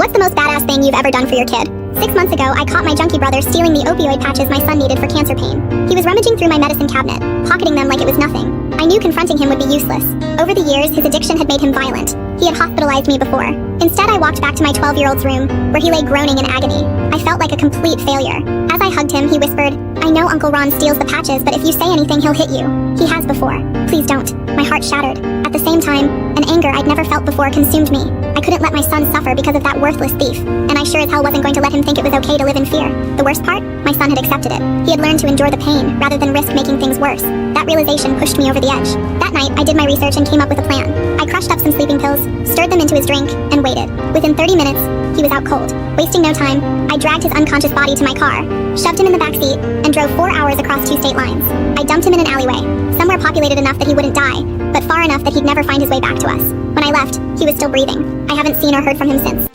What's the most badass thing you've ever done for your kid? 6 months ago, I caught my junkie brother stealing the opioid patches my son needed for cancer pain. He was rummaging through my medicine cabinet, pocketing them like it was nothing. I knew confronting him would be useless. Over the years, his addiction had made him violent. He had hospitalized me before. Instead, I walked back to my 12-year-old's room, where he lay groaning in agony. I felt like a complete failure. As I hugged him, he whispered, "I know Uncle Ron steals the patches, but if you say anything, he'll hit you. He has before. Please don't." My heart shattered. At the same time, an anger I'd never felt before consumed me. I couldn't let my son suffer because of that worthless thief, and I sure as hell wasn't going to let him think it was okay to live in fear. The worst part? My son had accepted it. He had learned to endure the pain, rather than risk making things worse. That realization pushed me over the edge. That night, I did my research and came up with a plan. I crushed up some sleeping pills, stirred them into his drink, and waited. Within 30 minutes, he was out cold. Wasting no time, I dragged his unconscious body to my car, shoved him in the back seat, and drove 4 hours across 2 state lines. I dumped him in an alleyway, somewhere populated enough that he wouldn't die, but far enough that he'd never find his way back to us. When I left, he was still breathing. I haven't seen or heard from him since.